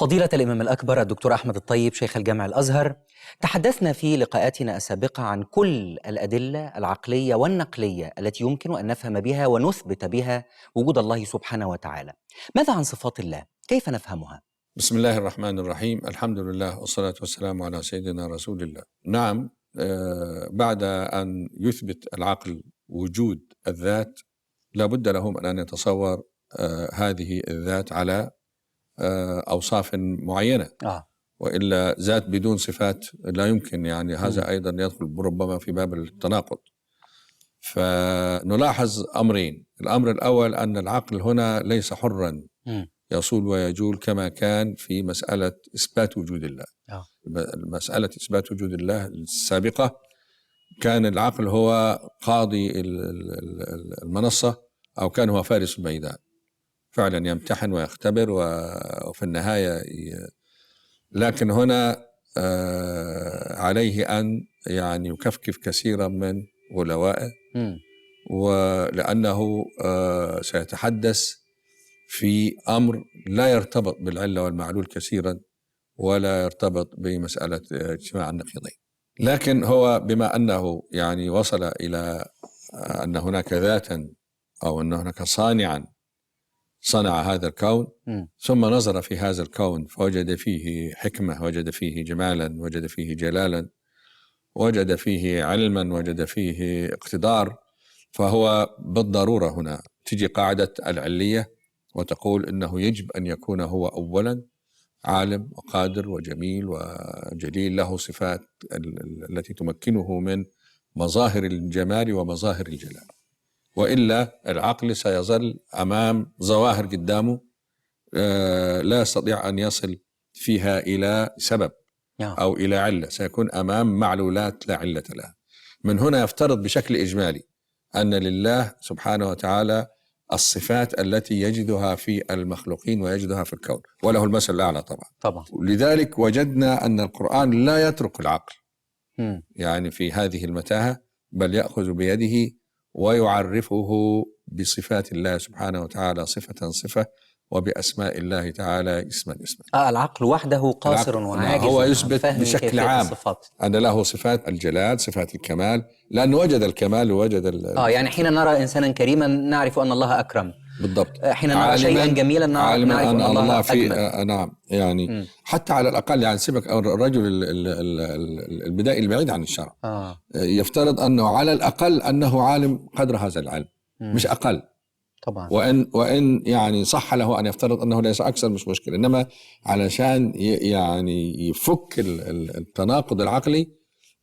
فضيلة الإمام الأكبر الدكتور أحمد الطيب شيخ الجامع الأزهر، تحدثنا في لقاءاتنا السابقة عن كل الأدلة العقلية والنقلية التي يمكن أن نفهم بها ونثبت بها وجود الله سبحانه وتعالى. ماذا عن صفات الله؟ كيف نفهمها؟ بسم الله الرحمن الرحيم. الحمد لله والصلاة والسلام على سيدنا رسول الله. نعم، بعد أن يثبت العقل وجود الذات لابد له من أن يتصور هذه الذات على أوصاف معينة، وإلا ذات بدون صفات لا يمكن، يعني هذا أيضا يدخل ربما في باب التناقض. فنلاحظ أمرين: الأمر الأول أن العقل هنا ليس حرا يصول ويجول كما كان في مسألة إثبات وجود الله. مسألة إثبات وجود الله السابقة كان العقل هو قاضي المنصة، أو كان هو فارس الميدان، فعلا يمتحن ويختبر وفي النهاية لكن هنا عليه أن يعني يكفكف كثيرا من غلوائه، ولأنه سيتحدث في أمر لا يرتبط بالعلة والمعلول كثيرا، ولا يرتبط بمسألة اجتماع النقيضين. لكن هو بما أنه يعني وصل إلى أن هناك ذاتا أو أن هناك صانعا صنع هذا الكون، ثم نظر في هذا الكون فوجد فيه حكمة، وجد فيه جمالا، وجد فيه جلالا، وجد فيه علما، وجد فيه اقتدار، فهو بالضرورة هنا تجي قاعدة العلية وتقول إنه يجب أن يكون هو أولا عالم وقادر وجميل وجليل، له صفات التي تمكنه من مظاهر الجمال ومظاهر الجلال، وإلا العقل سيظل أمام ظواهر قدامه لا يستطيع أن يصل فيها إلى سبب أو إلى علة، سيكون أمام معلولات لا علة لها. من هنا يفترض بشكل إجمالي أن لله سبحانه وتعالى الصفات التي يجدها في المخلوقين ويجدها في الكون، وله المثل الأعلى طبعا. لذلك وجدنا أن القرآن لا يترك العقل يعني في هذه المتاهة، بل يأخذ بيده ويعرفه بصفات الله سبحانه وتعالى صفة، وبأسماء الله تعالى اسما. العقل وحده قاصر وعاجز، هو يثبت بشكل عام أن له صفات الجلال، صفات الكمال، لأنه وجد الكمال ووجد يعني حين نرى إنسانا كريما نعرف أن الله أكرم، بالضبط. حين نرى شيئا جميلا نعرف أن الله في أجمل. نعم، يعني حتى على الأقل يعني سيبك الرجل البدائي البعيد عن الشرع يفترض أنه على الأقل أنه عالم قدر هذا العلم، مش أقل طبعا. وإن يعني صح له أن يفترض أنه ليس أكثر مش مشكلة، إنما علشان يعني يفك التناقض العقلي،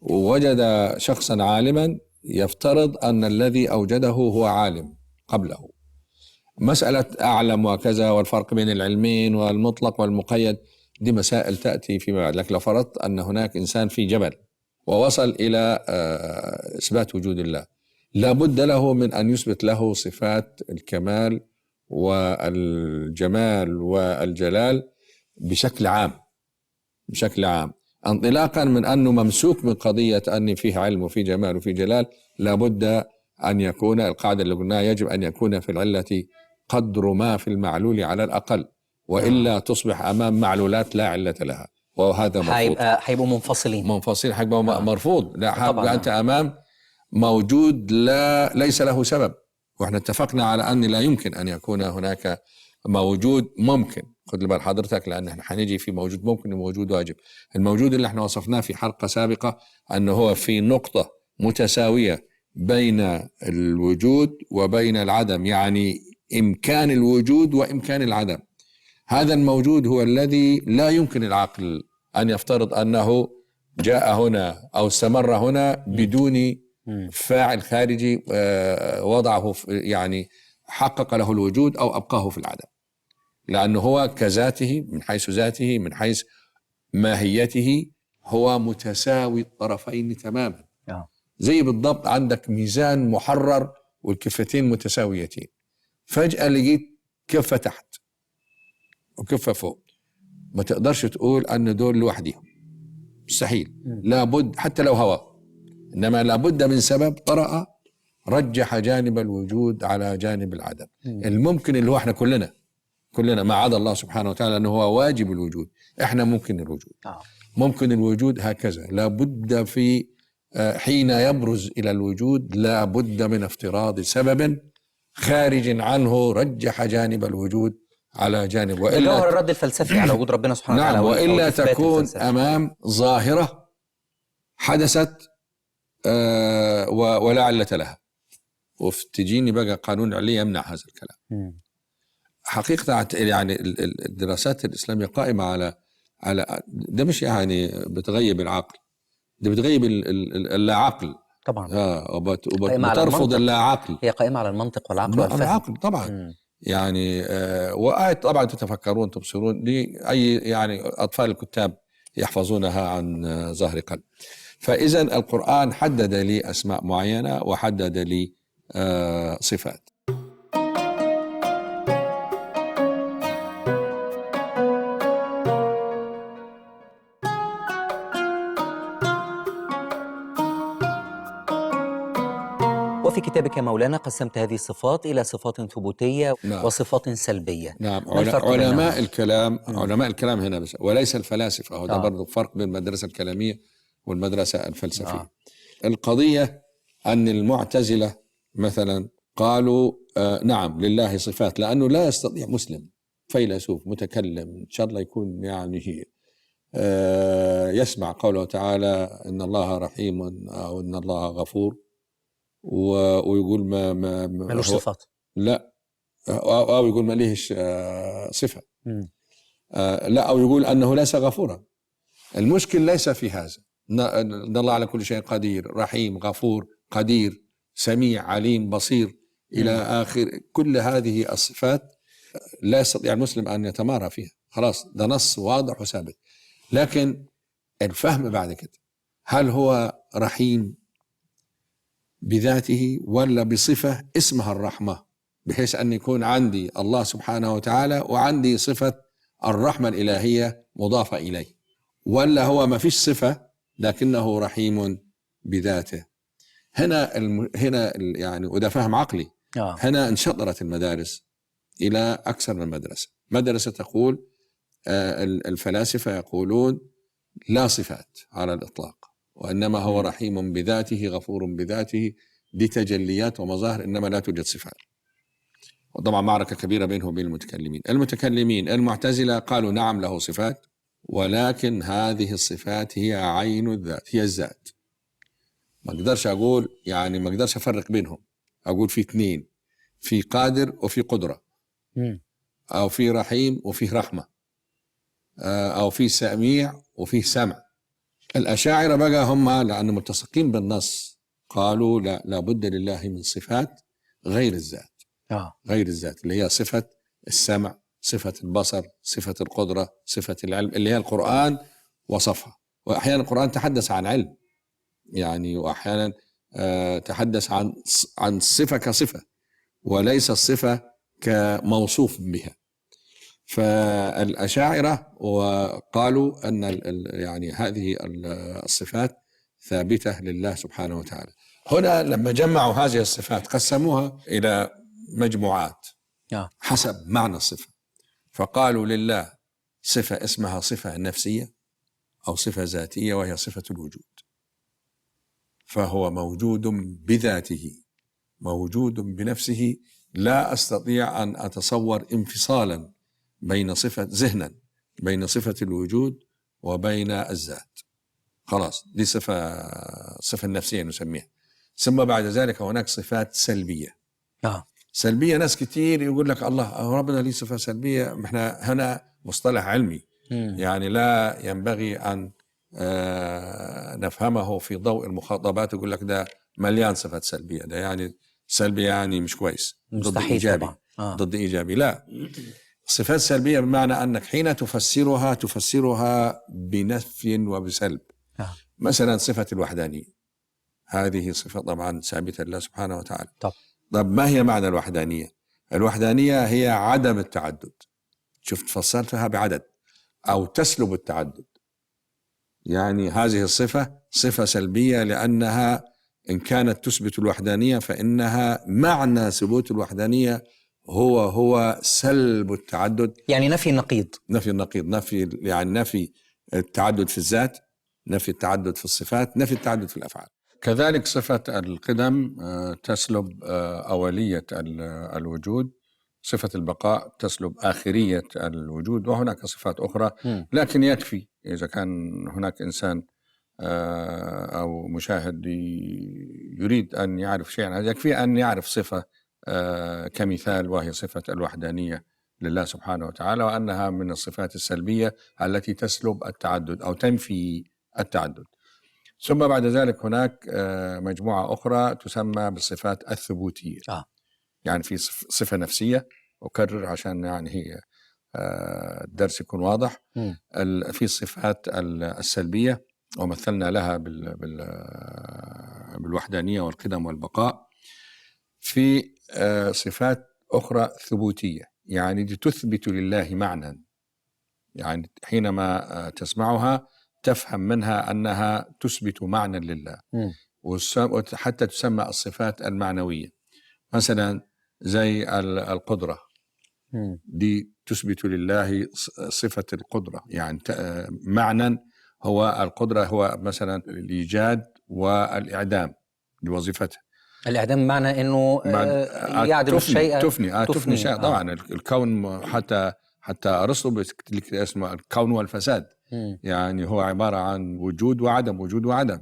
ووجد شخصا عالما يفترض أن الذي أوجده هو عالم قبله. مسألة أعلم وكذا والفرق بين العلمين والمطلق والمقيد دي مسائل تأتي فيما بعد. لكن لو فرضت أن هناك إنسان في جبل ووصل إلى إثبات وجود الله، لابد له من أن يثبت له صفات الكمال والجمال والجلال بشكل عام، انطلاقا من أنه ممسوك من قضية أن فيه علم وفيه جمال وفيه جلال. لابد أن يكون القاعدة اللي قلناها يجب أن يكون في العلة قدر ما في المعلول على الأقل، وإلا تصبح أمام معلولات لا علة لها، وهذا مرفوض. هيبقوا منفصلين، هيبقوا مرفوض. لا، أنت أمام موجود ليس له سبب، واحنا اتفقنا على أن لا يمكن أن يكون هناك موجود ممكن. خذ بال حضرتك، لأن احنا هنيجي في موجود ممكن وموجود واجب. الموجود اللي احنا وصفناه في حلقة سابقة أنه هو في نقطة متساوية بين الوجود وبين العدم، يعني إمكان الوجود وإمكان العدم. هذا الموجود هو الذي لا يمكن العقل أن يفترض أنه جاء هنا أو استمر هنا بدون فاعل خارجي وضعه يعني حقق له الوجود أو أبقاه في العدم، لأنه هو كذاته من حيث ذاته من حيث ماهيته هو متساوي الطرفين تماما. زي بالضبط عندك ميزان محرر والكفتين متساويتين، فجأة لقيت كفة تحت وكفة فوق، ما تقدرش تقول أن دول لوحدهم، مستحيل. لابد حتى لو هواء، إنما لابد من سبب طرأ رجح جانب الوجود على جانب العدم. الممكن اللي هو احنا كلنا كلنا ما عدا الله سبحانه وتعالى أنه هو واجب الوجود. إحنا ممكن الوجود. ممكن الوجود هكذا، لابد في حين يبرز إلى الوجود لابد من افتراض سبب خارج عنه رجح جانب الوجود على جانب، وإلا جوهر الرد الفلسفي على وجود ربنا سبحانه وتعالى. نعم، وإلا تكون أمام ظاهرة حدثت ولا علة لها، وتجيني بقى قانون علي يمنع هذا الكلام. حقيقة يعني الدراسات الإسلامية قائمة على ده، مش يعني بتغيب العقل، ده بتغيب اللا عقل طبعا. وبترفض اللا عقل. هي قائمة على المنطق والعقل والفهم. العقل طبعا. يعني وآية طبعا تتفكرون تبصرون دي أي يعني أطفال الكتاب يحفظونها عن ظهر قلب. فإذا القرآن حدد لي أسماء معينة وحدد لي صفات. وفي كتابك يا مولانا قسمت هذه الصفات إلى صفات ثبوتية وصفات سلبية. نعم. علماء الكلام هنا بس، وليس الفلاسفة. هو ده برضو فرق بين المدرسة الكلامية والمدرسة الفلسفية. القضية أن المعتزلة مثلا قالوا نعم لله صفات، لأنه لا يستطيع مسلم فيلسوف متكلم إن شاء الله يكون يعني يسمع قوله تعالى إن الله رحيم أو إن الله غفور ويقول ملوش صفات، لا، أو يقول ما ليهش صفة، لا، أو يقول أنه ليس غفورا. المشكل ليس في هذا، إن الله على كل شيء قدير، رحيم، غفور، قدير، سميع، عليم، بصير، إلى آخر. كل هذه الصفات لا يستطيع المسلم أن يتمارى فيها، خلاص ده نص واضح وثابت. لكن الفهم بعد كده، هل هو رحيم بذاته ولا بصفة اسمها الرحمة، بحيث أن يكون عندي الله سبحانه وتعالى وعندي صفة الرحمة الإلهية مضافة إليه، ولا هو ما فيش صفة لكنه رحيم بذاته. هنا يعني وده فهم عقلي. هنا انشطرت المدارس إلى أكثر من مدرسة. مدرسة تقول الفلاسفة يقولون لا صفات على الإطلاق، وإنما هو رحيم بذاته، غفور بذاته، دي تجليات ومظاهر، إنما لا توجد صفات. وطبعا معركة كبيرة بينه وبين المتكلمين. المعتزلة قالوا نعم له صفات، ولكن هذه الصفات هي عين الذات، هي الذات. ما اقدرش أقول يعني ما اقدرش أفرق بينهم، أقول في اثنين، في قادر وفي قدرة، أو في رحيم وفي رحمة، أو في سميع وفي سمع. الأشاعرة بقى هم لأنهم متسقين بالنص قالوا لا، لابد لله من صفات غير الذات. غير الذات اللي هي صفة السمع، صفة البصر، صفة القدرة، صفة العلم، اللي هي القرآن وصفها. وأحيانا القرآن تحدث عن علم يعني، وأحيانا تحدث عن صفة كصفة وليس الصفة كموصوف بها. فالأشاعرة وقالوا أن يعني هذه الصفات ثابتة لله سبحانه وتعالى. هنا لما جمعوا هذه الصفات قسموها إلى مجموعات حسب معنى الصفة، فقالوا لله صفة اسمها صفة نفسية أو صفة ذاتية، وهي صفة الوجود، فهو موجود بذاته، موجود بنفسه، لا أستطيع أن أتصور انفصالا بين صفة ذهنا بين صفة الوجود وبين الذات. خلاص دي صفة نفسية نسميها. ثم بعد ذلك هناك صفات سلبية. سلبية ناس كتير يقول لك الله ربنا ليه صفة سلبية. احنا هنا مصطلح علمي يعني لا ينبغي أن نفهمه في ضوء المخاطبات. يقول لك ده مليان صفات سلبية، ده يعني سلبي يعني مش كويس، ضد إيجابي. ضد إيجابي لا، صفات سلبية بمعنى أنك حين تفسرها بنفي وبسلب. مثلا صفة الوحدانية، هذه صفة طبعا ثابتة لله سبحانه وتعالى. طب ما هي معنى الوحدانية؟ الوحدانية هي عدم التعدد. شفت فسرتها بعدد أو تسلب التعدد. يعني هذه الصفة صفة سلبية، لأنها إن كانت تثبت الوحدانية فإنها معنى ثبوت الوحدانية هو سلب التعدد. يعني نفي النقيض. نفي النقيض، نفي التعدد في الذات، نفي التعدد في الصفات، نفي التعدد في الأفعال. كذلك صفة القدم تسلب أولية الوجود، صفة البقاء تسلب آخرية الوجود، وهناك صفات أخرى. لكن يكفي إذا كان هناك إنسان أو مشاهد يريد أن يعرف شيئا، يكفي أن يعرف صفة كمثال، وهي صفة الوحدانية لله سبحانه وتعالى، وأنها من الصفات السلبية التي تسلب التعدد أو تنفي التعدد. ثم بعد ذلك هناك مجموعة أخرى تسمى بالصفات الثبوتية. يعني في صفة نفسية، أكرر عشان يعني هي الدرس يكون واضح. في الصفات السلبية ومثلنا لها بالوحدانية والقدم والبقاء. في صفات أخرى ثبوتية، يعني تثبت لله معنى، يعني حينما تسمعها تفهم منها أنها تثبت معنى لله. وحتى تسمى الصفات المعنوية، مثلا زي القدرة، دي تثبت لله صفة القدرة، يعني معنى. هو القدرة هو مثلا الإيجاد والإعدام بوظيفته. الإعدام معنى أنه يعدم الشيء، تفني شيء. طبعا الكون حتى أرسطو اسمه الكون والفساد. يعني هو عبارة عن وجود وعدم، وجود وعدم.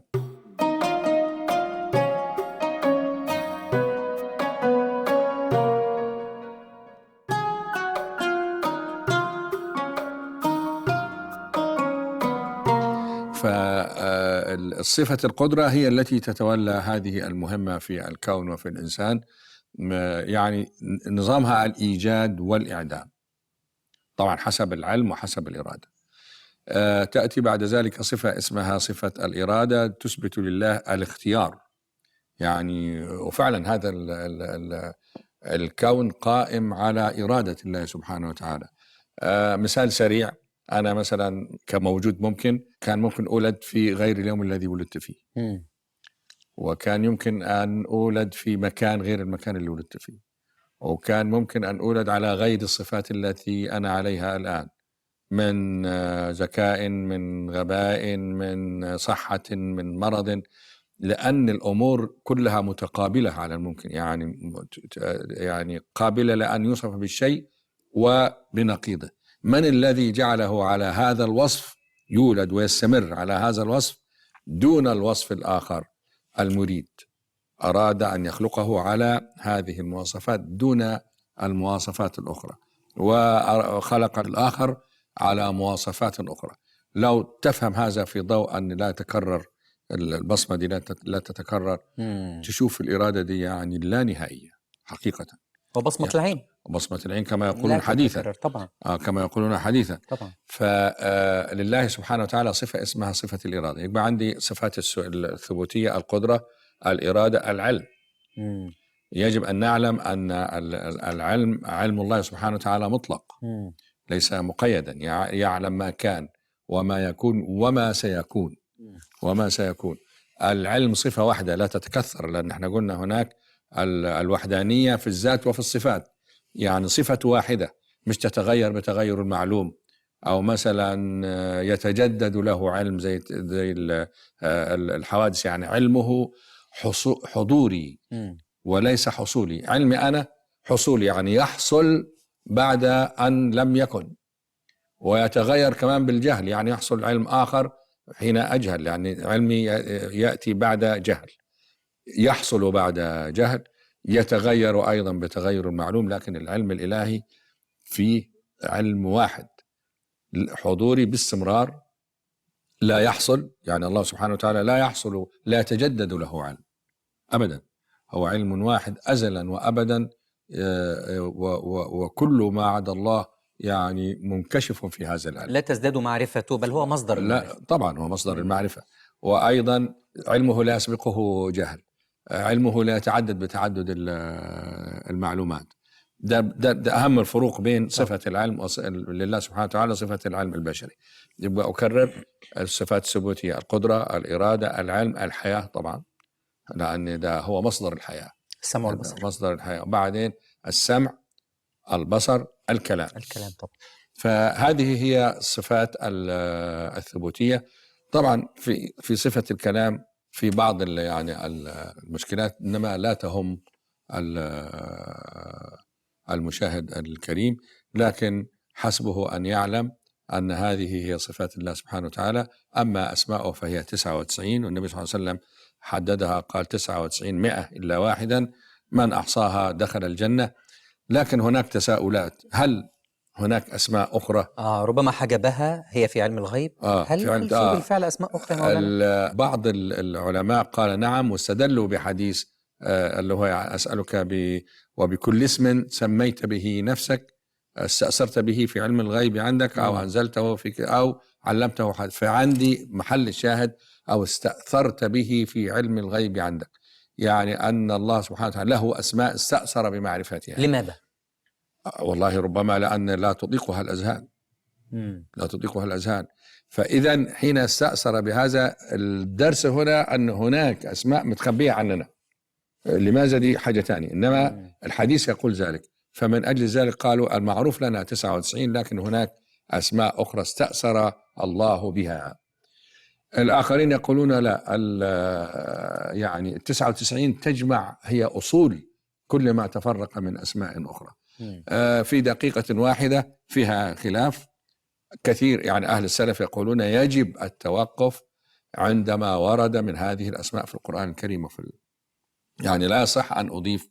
فالصفة القدرة هي التي تتولى هذه المهمة في الكون وفي الإنسان، يعني نظامها الإيجاد والإعدام، طبعا حسب العلم وحسب الإرادة. تأتي بعد ذلك صفة اسمها صفة الإرادة، تثبت لله الاختيار. يعني وفعلا هذا الكون قائم على إرادة الله سبحانه وتعالى. مثال سريع، أنا مثلا كموجود كان ممكن أولد في غير اليوم الذي ولدت فيه، وكان يمكن أن أولد في مكان غير المكان اللي ولدت فيه، وكان ممكن أن أولد على غير الصفات التي أنا عليها الآن، من ذكاء، من غباء، من صحة، من مرض، لأن الأمور كلها متقابلة على الممكن، يعني قابلة لأن يوصف بالشيء وبنقيضه. من الذي جعله على هذا الوصف يولد ويستمر على هذا الوصف دون الوصف الآخر؟ المريد أراد أن يخلقه على هذه المواصفات دون المواصفات الأخرى، وخلق الآخر على مواصفات أخرى. لو تفهم هذا في ضوء أن لا تكرر البصمة دي، لا تتكرر، تشوف الإرادة دي يعني لا نهائية حقيقة. وبصمة العين، بصمة العين كما يقولون حديثا، طبعا. كما يقولون حديثا طبعا. فلله سبحانه وتعالى صفة اسمها صفة الإرادة. يبقى عندي صفات الثبوتية: القدرة، الإرادة، العلم. يجب أن نعلم أن العلم، علم الله سبحانه وتعالى مطلق، ليس مقيدا، يعلم ما كان وما يكون وما سيكون وما سيكون. العلم صفة واحدة لا تتكثر، لأن احنا قلنا هناك الوحدانية في الذات وفي الصفات، يعني صفة واحدة مش تتغير بتغير المعلوم، أو مثلا يتجدد له علم زي الحوادث. يعني علمه حضوري وليس حصولي. علمي أنا حصولي، يعني يحصل بعد أن لم يكن، ويتغير كمان بالجهل، يعني يحصل علم آخر حين أجهل، يعني علمي يأتي بعد جهل، يحصل بعد جهل، يتغير أيضا بتغير المعلوم. لكن العلم الإلهي فيه علم واحد حضوري باستمرار، لا يحصل، يعني الله سبحانه وتعالى لا يحصل، لا يتجدد له علم أبدا، هو علم واحد أزلا وأبدا، وكل ما عدا الله يعني منكشف في هذا العلم، لا تزداد معرفته، بل هو مصدر المعرفة. لا طبعا هو مصدر المعرفة. وأيضا علمه لا يسبقه جهل، علمه لا يتعدد بتعدد المعلومات. ده أهم الفروق بين صفة العلم لله سبحانه وتعالى صفة العلم البشري. يبقى أكرر: الصفات الثبوتية: القدرة، الإرادة، العلم، الحياة طبعا، لأن ده هو مصدر الحياة، السمع والبصر، مصدر الحياة. وبعدين السمع البصر، الكلام. الكلام طبعا. فهذه هي الصفات الثبوتية. طبعا في صفة الكلام في بعض يعني المشكلات، إنما لا تهم المشاهد الكريم، لكن حسبه أن يعلم أن هذه هي صفات الله سبحانه وتعالى. أما أسماؤه فهي 99، والنبي صلى الله عليه وسلم حددها قال 99 100 إلا واحدا، من أحصاها دخل الجنة. لكن هناك تساؤلات، هل هناك أسماء أخرى؟ ربما حجبها هي في علم الغيب. هل في بالفعل أسماء أخرى مولانا؟ بعض العلماء قال نعم، واستدلوا بحديث اللي هو أسألك وبكل اسم سميت به نفسك، استأثرت به في علم الغيب عندك، أو أنزلته فيك، أو علمته حد. فعندي محل الشاهد أو استأثرت به في علم الغيب عندك، يعني أن الله سبحانه وتعالى له أسماء استأثر بمعرفتها. لماذا؟ والله ربما لأن لا تطيقها الأذهان. لا تطيقها الأذهان. فإذا حين استأثر بهذا، الدرس هنا أن هناك أسماء متخبية عننا. لماذا؟ دي حاجة تانية، إنما الحديث يقول ذلك. فمن أجل ذلك قالوا المعروف لنا 99، لكن هناك أسماء أخرى استأثر الله بها. الآخرين يقولون لا، يعني 99 تجمع، هي أصول كل ما تفرق من أسماء أخرى. في دقيقة واحدة فيها خلاف كثير، يعني أهل السلف يقولون يجب التوقف عندما ورد من هذه الأسماء في القرآن الكريم. يعني لا يصح أن أضيف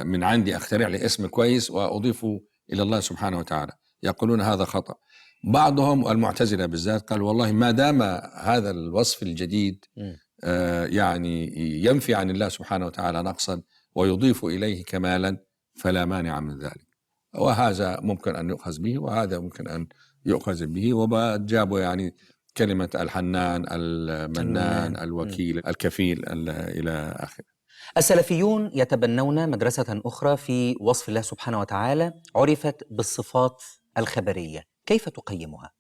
من عندي، أخترع لي اسم كويس وأضيفه إلى الله سبحانه وتعالى. يقولون هذا خطأ. بعضهم المعتزلة بالذات قال والله ما دام هذا الوصف الجديد يعني ينفي عن الله سبحانه وتعالى نقصا ويضيف إليه كمالا، فلا مانع من ذلك. وهذا ممكن أن يؤخذ به، وهذا ممكن أن يؤخذ به. وجابوا يعني كلمة الحنان، المنان، الوكيل، الكفيل، إلى آخره. السلفيون يتبنون مدرسة أخرى في وصف الله سبحانه وتعالى عرفت بالصفات الخبرية، كيف تقيمها؟